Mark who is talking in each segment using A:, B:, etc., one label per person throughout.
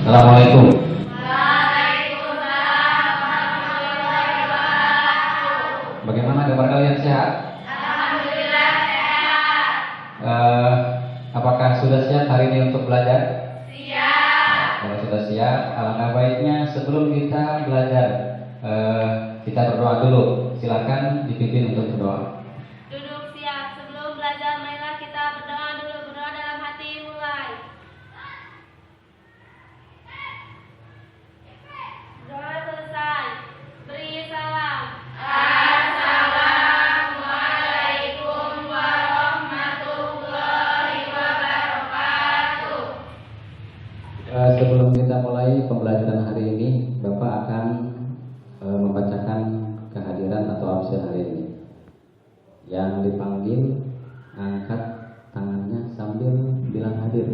A: Assalamualaikum.
B: Waalaikumsalam warahmatullahi wabarakatuh.
A: Bagaimana kabar kalian, sehat?
B: Alhamdulillah sehat.
A: Apakah sudah siap hari ini untuk belajar?
B: Siap.
A: Kalau sudah siap, alangkah baiknya sebelum kita belajar kita berdoa dulu. Silakan dipimpin untuk berdoa.
B: Duduk siap. Sebelum belajar, marilah kita berdoa dulu. Berdoa dalam hati, mulai. Doa selesai. Beri salam. Assalamualaikum warahmatullahi wabarakatuh.
A: Sebelum kita mulai pembelajaran hari ini, Bapak akan membacakan kehadiran atau absen hari ini. Yang dipanggil angkat tangannya sambil bilang hadir.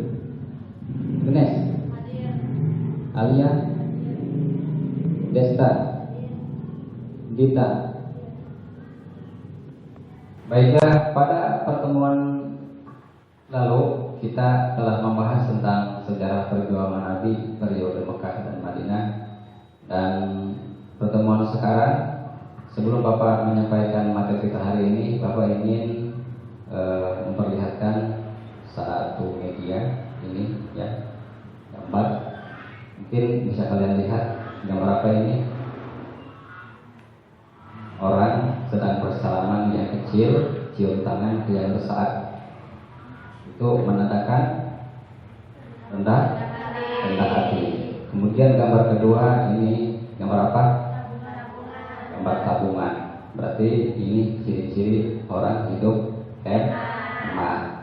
A: Ines,
B: Hadir.
A: Alia, Desta, Dita. Baiklah, pada pertemuan lalu kita telah membahas tentang sejarah perjuangan Nabi periode Mekah dan Madinah. Dan pertemuan sekarang, sebelum Bapak menyampaikan materi kita hari ini, Bapak ingin memperlihatkan satu media ini, ya, gambar. Mungkin bisa kalian lihat gambar apa ini? Orang sedang bersalaman yang kecil, cium tangan ke yang besar. Itu menandakan rendah hati. Kemudian gambar kedua ini gambar apa? Gambar tabungan. Berarti ini ciri-ciri orang hidup hemat.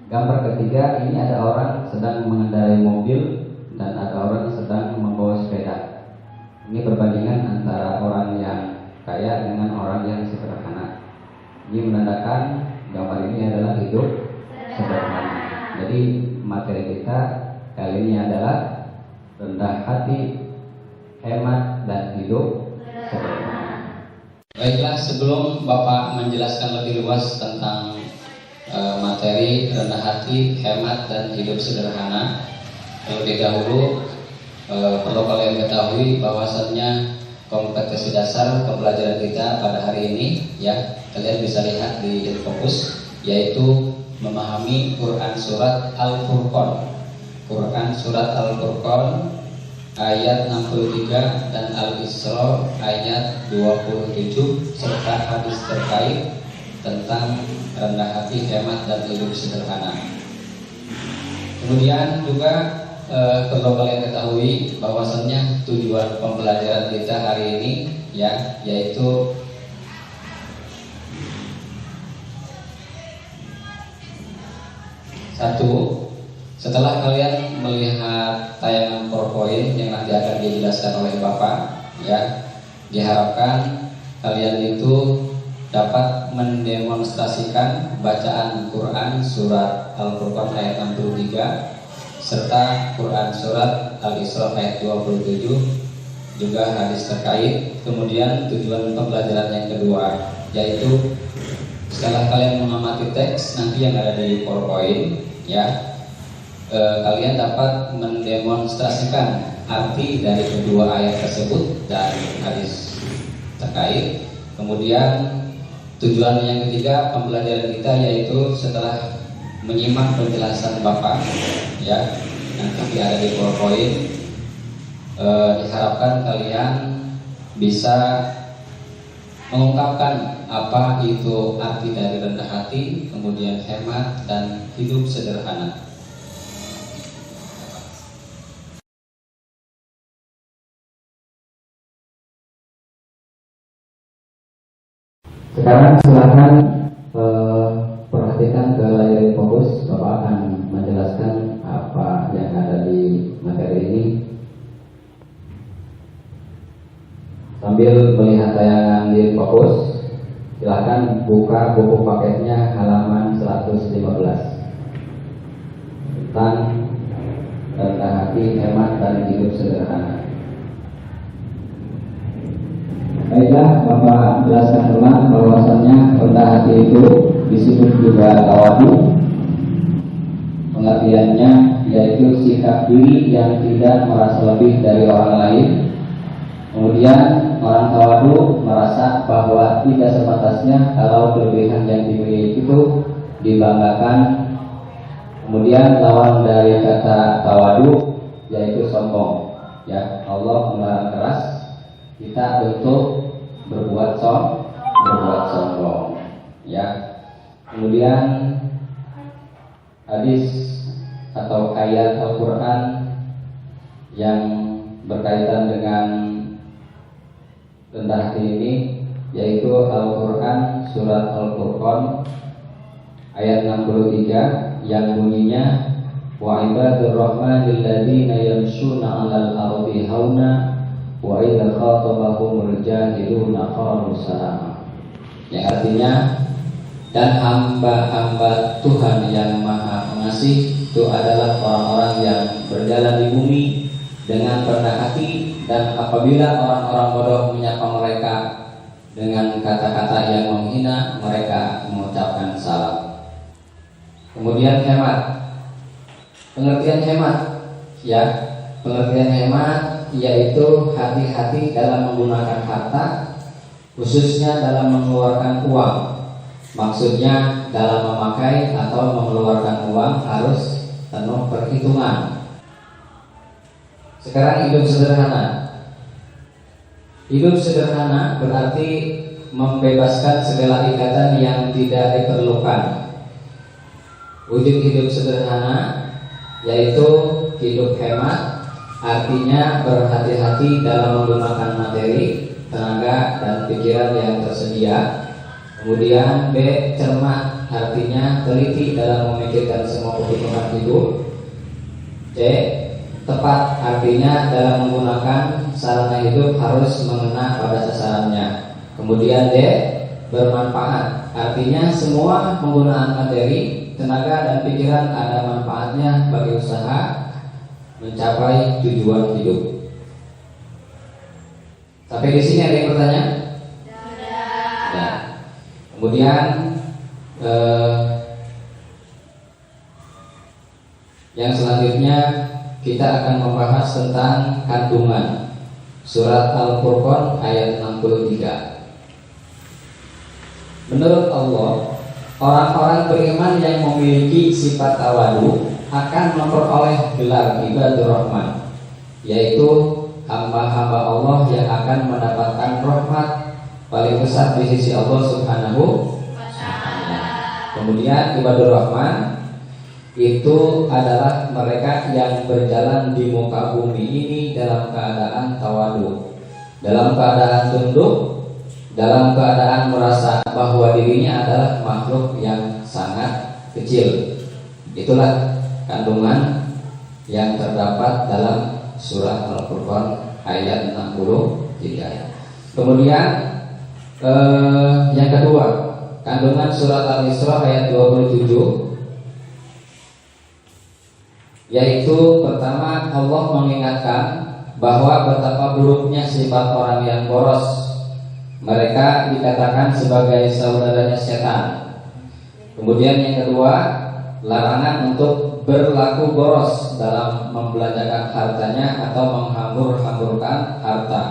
A: Gambar ketiga ini ada orang sedang mengendarai mobil dan ada orang sedang membawa sepeda. Ini perbandingan antara orang yang kaya dengan orang yang sederhana. Ini menandakan gambar ini adalah hidup sederhana. Jadi materi kita kali ini adalah rendah hati, hemat, dan hidup sederhana. Baiklah, sebelum Bapak menjelaskan lebih luas tentang materi rendah hati, hemat, dan hidup sederhana, terlebih dahulu perlu kalian ketahui bahwasannya kompetensi dasar pembelajaran kita pada hari ini, ya, kalian bisa lihat di fokus, yaitu memahami Quran surat Al-Furqan. Quran surat Al-Furqan ayat 63 dan Al-Isra ayat 27 serta hadis terkait tentang rendah hati, hemat, dan hidup sederhana. Kemudian juga perlu kalian ketahui bahwasannya tujuan pembelajaran kita hari ini, ya, yaitu satu, setelah kalian melihat tayangan PowerPoint yang nanti akan dijelaskan oleh Bapak, ya, diharapkan kalian itu dapat mendemonstrasikan bacaan Quran surat Al-Furqan ayat 63 serta Quran surat Al-Isra ayat 27, juga hadis terkait. Kemudian tujuan pembelajaran yang kedua, yaitu setelah kalian mengamati teks nanti yang ada di PowerPoint, ya, kalian dapat mendemonstrasikan arti dari kedua ayat tersebut dan hadis terkait. Kemudian tujuan yang ketiga pembelajaran kita yaitu setelah menyimak penjelasan Bapak, ya, yang nanti ada di PowerPoint, diharapkan kalian bisa mengungkapkan apa itu arti dari rendah hati, kemudian hemat, dan hidup sederhana. Sekarang silakan perhatikan ke layar fokus. Bapak akan menjelaskan apa yang ada di materi ini. Sambil melihat tayangan di fokus, silakan buka buku paketnya halaman 115 tentang rendah hati, hemat, dan hidup sederhana. Baiklah, Bapak jelaskan ulang bahwasannya rendah hati itu disebut juga tawadu, pengertiannya yaitu sikap diri yang tidak merasa lebih dari orang lain. Kemudian orang tawadu merasa bahwa tidak sebatasnya kalau kelebihan yang dimiliki itu dibanggakan. Kemudian lawan dari kata tawadu yaitu sombong. Ya, Allah melarang keras kita untuk berbuat sombong. Ya. Kemudian hadis atau ayat Al-Quran yang berkaitan dengan rendah hati ini yaitu Al-Quran surat Al-Furqan ayat 63 yang bunyinya wa ibadur rahmanil ladzina yamshuna 'alal ardi hauna wa idza khatabahumul jahiluna qalu salama. Yang artinya, dan hamba-hamba Tuhan yang maha pengasih itu adalah orang-orang yang berjalan di bumi dengan rendah hati, dan apabila orang-orang bodoh menyapa mereka dengan kata-kata yang menghina, mereka mengucapkan salam. Kemudian hemat. Pengertian hemat, ya, pengertian hemat yaitu hati-hati dalam menggunakan harta, khususnya dalam mengeluarkan uang. Maksudnya dalam memakai atau mengeluarkan uang harus penuh perhitungan. Sekarang hidup sederhana. Hidup sederhana berarti membebaskan segala ikatan yang tidak diperlukan. Wujud hidup sederhana yaitu hidup hemat, artinya berhati-hati dalam menggunakan materi, tenaga, dan pikiran yang tersedia. Kemudian B. cermat, artinya teliti dalam memikirkan semua perhitungan hidup. C. tepat, artinya dalam menggunakan sarana hidup harus mengena pada sasarannya. Kemudian D. bermanfaat, artinya semua penggunaan materi, tenaga, dan pikiran ada manfaatnya bagi usaha mencapai tujuan hidup. Sampai di sini ada yang bertanya? Ya. Kemudian yang selanjutnya kita akan membahas tentang kandungan. Surat Al-Furqan ayat 63. Menurut Allah, orang-orang beriman yang memiliki sifat tawadu akan memperoleh gelar ibadur rahman, yaitu hamba-hamba Allah yang akan mendapatkan rahmat paling besar di sisi Allah Subhanahu wa ta'ala. Kemudian ibadur rahman itu adalah mereka yang berjalan di muka bumi ini dalam keadaan tawadu, dalam keadaan tunduk, dalam keadaan merasa bahwa dirinya adalah makhluk yang sangat kecil. Itulah kandungan yang terdapat dalam surat Al-Furqan ayat 63. Kemudian yang kedua, kandungan surat Al-Isra ayat 27, yaitu pertama Allah mengingatkan bahwa betapa buruknya sifat orang yang boros. Mereka dikatakan sebagai saudaranya setan. Kemudian yang kedua, larangan untuk berlaku boros dalam membelanjakan hartanya atau menghambur-hamburkan harta.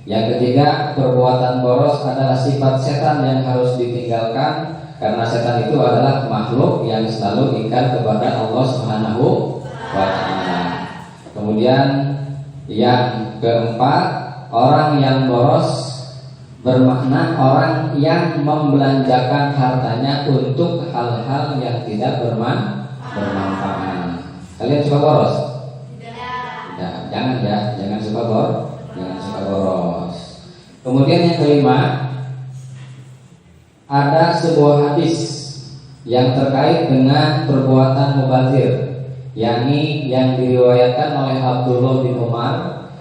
A: Yang ketiga, perbuatan boros adalah sifat setan yang harus ditinggalkan, karena setan itu adalah makhluk yang selalu ingkar kepada Allah Subhanahu wa ta'ala. Kemudian yang keempat, orang yang boros bermakna orang yang membelanjakan hartanya untuk hal-hal yang tidak bermanfaat. Kalian suka boros? Tidak. Jangan ya, jangan suka boros. Kemudian yang kelima, ada sebuah hadis yang terkait dengan perbuatan mubazir, yakni yang diriwayatkan oleh Abdullah bin Umar.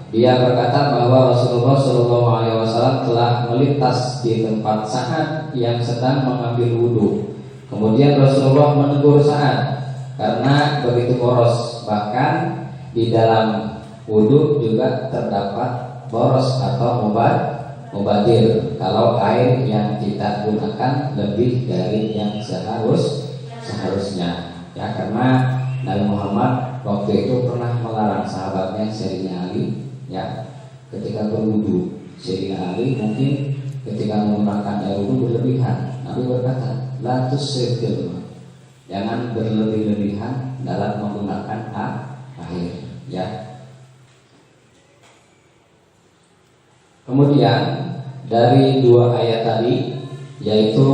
A: Dia berkata bahwa Rasulullah SAW telah melintas di tempat Sa'ad yang sedang mengambil wudhu. Kemudian Rasulullah menegur Sa'ad karena begitu boros. Bahkan di dalam wudhu juga terdapat boros atau mubadir, kalau air yang kita gunakan lebih dari yang seharusnya. Ya, karena Nabi Muhammad waktu itu pernah melarang sahabatnya Sayyidina Ali, ya, ketika berwudu. Sayyidina Ali mungkin ketika menggunakan air wudu berlebihan. Nabi berkata, la tusrifil, jangan berlebih-lebihan dalam menggunakan air, ya. Kemudian dari dua ayat tadi, yaitu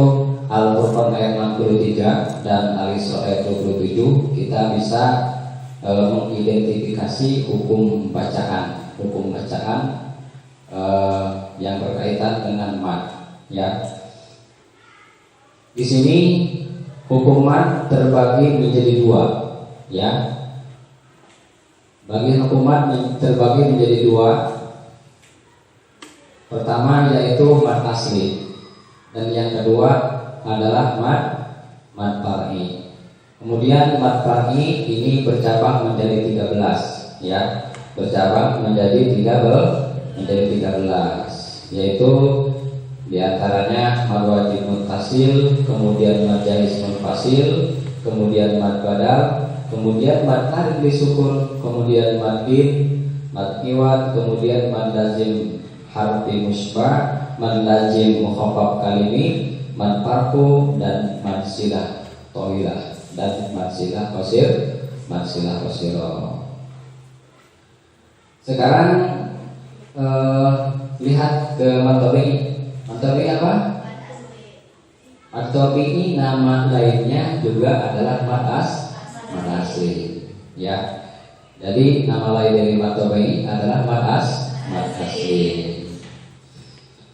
A: Al-Furqan ayat 63 dan Al-Isra ayat 27, kita bisa mengidentifikasi hukum bacaan yang berkaitan dengan mad, ya. Di sini hukum mad terbagi menjadi dua, ya. Bagian hukum mad terbagi menjadi dua. Pertama yaitu mad asli, dan yang kedua adalah mad far'i. Kemudian mad far'i ini bercabang menjadi 13, ya. Bercabang menjadi 13, yaitu diantaranya mad wajib muttasil, kemudian mad jaiz munfasil, kemudian mad badal, kemudian mad tarik disukun, kemudian mad bin, mad iwad, kemudian mad lazim harfi musbah, mad lazim mukhaffaf kalimi, mad farqu, dan mad silah tawilah, dan mad silah qasir, mad silah qasira. Sekarang lihat ke mad tabi'i. Mad tabi'i apa? Mad tabi'i nama lainnya juga adalah mad asli, ya. Jadi nama lain dari mad tabi'i adalah mad asli.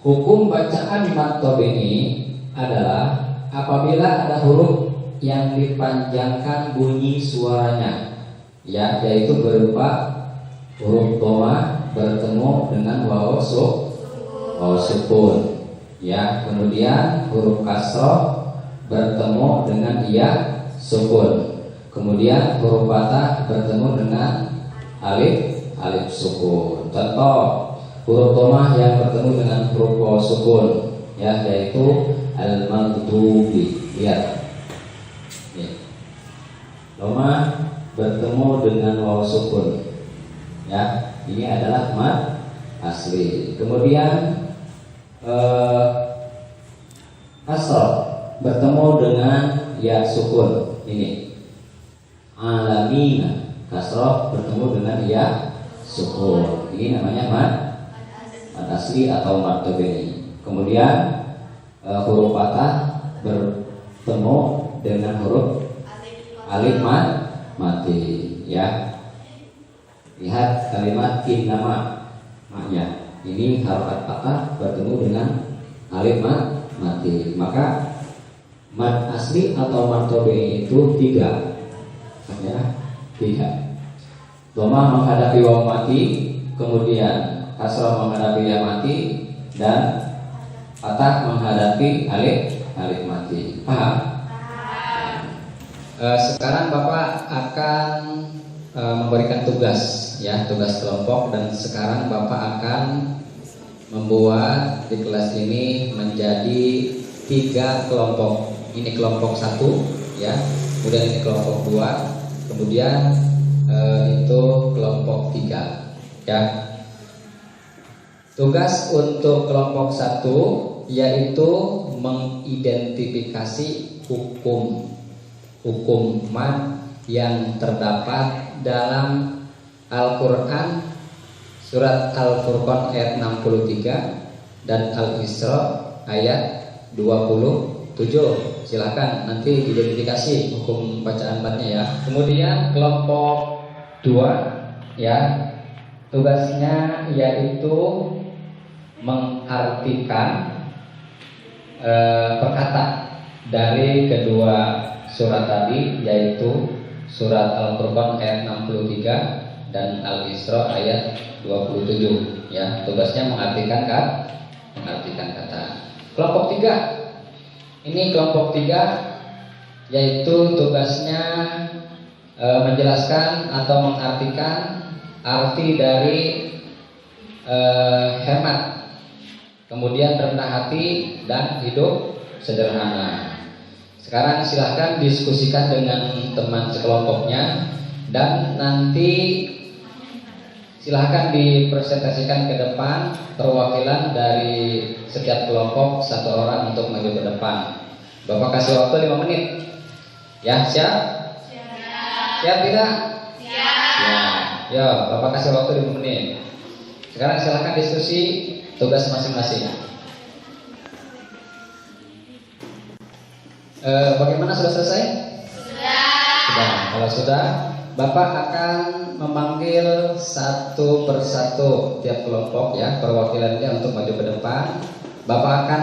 A: Hukum bacaan mad tabi'i adalah apabila ada huruf yang dipanjangkan bunyi suaranya, ya, yaitu berupa huruf dhamma bertemu dengan waw sukun, ya. Kemudian huruf kasroh bertemu dengan ya sukun. Kemudian huruf fathah bertemu dengan alif sukun. Contoh huruf dhamma yang bertemu dengan huruf waw sukun, ya, yaitu al-maghdubi. Lihat, ya. Dhamma bertemu dengan waw sukun, ya. Ini adalah mad asli. Kemudian kasroh bertemu dengan ya sukun. Ini alamina, kasroh bertemu dengan ya sukun. Ini namanya mad asli atau mad tabi'i. Kemudian huruf fathah bertemu dengan huruf alif mati, ya. Lihat kalimat innama, maknya ini harokat fathah bertemu dengan alif mati. Maka mad asli atau mad tabi'i itu tiga, ya, tiga. Dhamma menghadapi waw mati, kemudian kasrah menghadapi ya mati, dan fathah menghadapi alif mati. Paham? Sekarang Bapak akan memberikan tugas, ya, tugas kelompok, dan sekarang Bapak akan membuat di kelas ini menjadi 3 kelompok. Ini kelompok 1, ya. Kemudian ini kelompok 2, kemudian itu kelompok 3, ya. Tugas untuk kelompok 1 yaitu mengidentifikasi hukum mad yang terdapat dalam Al-Quran surat Al-Furqan ayat 63 dan Al-Isra ayat 27. Silakan nanti identifikasi hukum bacaan madnya, ya. Kemudian kelompok 2, ya, tugasnya yaitu mengartikan perkata dari kedua surat tadi, yaitu surat Al-Furqan ayat 63 dan Al-Isra ayat 27, ya. Tugasnya mengartikan kata. Kelompok 3. Ini kelompok 3 yaitu tugasnya menjelaskan atau mengartikan arti dari hemat, kemudian rendah hati dan hidup sederhana. Sekarang silahkan diskusikan dengan teman sekelompoknya dan nanti silahkan dipresentasikan ke depan perwakilan dari setiap kelompok satu orang untuk maju ke depan. Bapak kasih waktu 5 menit. Ya, siap? Siap tidak? Siap. Ya, Bapak kasih waktu 5 menit. Sekarang silahkan diskusi tugas masing-masing. Bagaimana, sudah selesai? Sudah. Kalau sudah, Bapak akan memanggil satu persatu tiap kelompok ya perwakilannya untuk maju ke depan. Bapak akan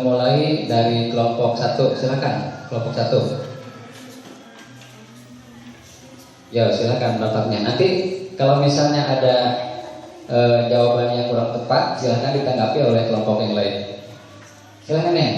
A: mulai dari kelompok 1. Silakan kelompok 1. Ya, silakan Bapaknya. Nanti kalau misalnya ada jawabannya yang kurang tepat, silakan ditanggapi oleh kelompok yang lain. Silakan ya.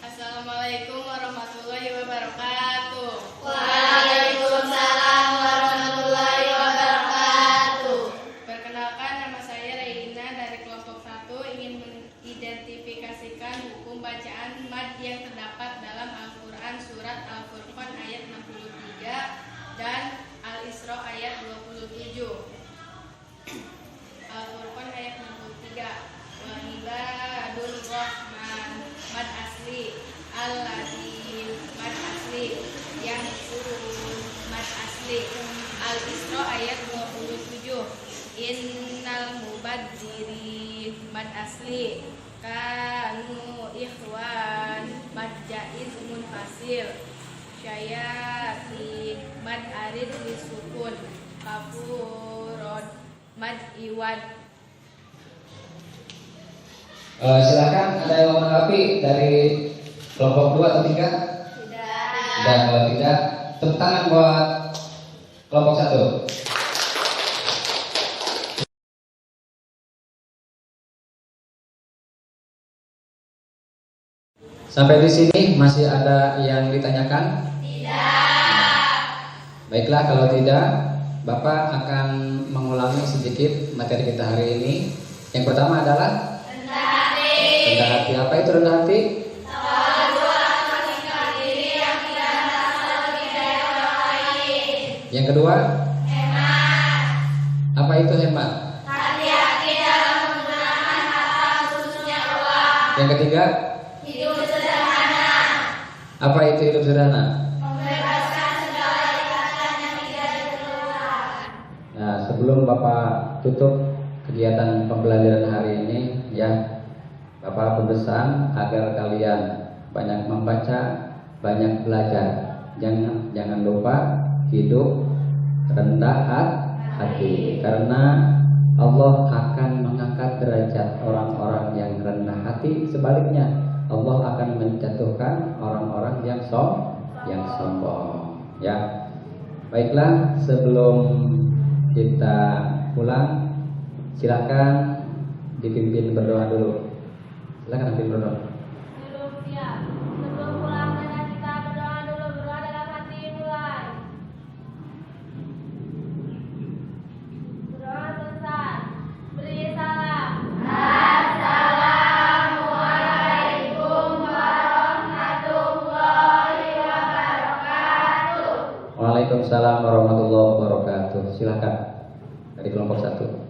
B: Assalamualaikum warahmatullahi wabarakatuh.
C: Waalaikumsalam warahmatullahi wabarakatuh.
B: Perkenalkan, nama saya Reina dari kelompok 1 ingin mengidentifikasikan hukum bacaan mad yang terdapat dalam Al-Quran surat Al-Furqan ayat 63 dan Al-Isra ayat 27. Al-Furqan ayat 63. Wa ibadur rahman mad asli, al-ladin mad asli, yang surun mad asli. Al-Isra ayat 27. Innal mubadirin mad asli, kanu ikhwan mad jaiz munfasil, syayatin mad arid lisukun, kafurod mad iwad.
A: Silakan, ada yang mau menanggapi dari kelompok 2 atau 3?
B: Tidak.
A: Dan kalau tidak, tepuk tangan buat kelompok 1. Sampai di sini masih ada yang ditanyakan?
B: Tidak.
A: Baiklah, kalau tidak, Bapak akan mengulangi sedikit materi kita hari ini. Yang pertama adalah
B: Rendah hati.
A: rendah hati. Apa itu rendah hati?
B: Tawadhu atau sikap diri yang tidak merasa lebih dari orang lain.
A: Yang kedua,
B: Hemat.
A: apa itu hemat?
B: Hati-hati dalam menggunakan harta, khususnya uang.
A: Yang ketiga,
B: Hidup sederhana.
A: apa itu hidup sederhana?
B: Membebaskan segala ikatan yang tidak diperlukan.
A: Nah, sebelum Bapak tutup kegiatan pembelajaran hari ini, ya, Bapak berpesan agar kalian banyak membaca, banyak belajar. Jangan lupa hidup rendah hati, karena Allah akan mengangkat derajat orang-orang yang rendah hati. Sebaliknya, Allah akan menjatuhkan orang-orang yang sombong. Ya, baiklah, sebelum kita pulang, silakan dipimpin berdoa dulu. Silakan pimpin berdoa.
B: Belum siap. Sebelum pulang, marilah kita berdoa dulu. Berdoa dalam hati, mulai. Berdoa selesai. Beri salam. Assalamualaikum warahmatullahi wabarakatuh.
A: Waalaikumsalam warahmatullahi wabarakatuh. Silakan dari kelompok 1.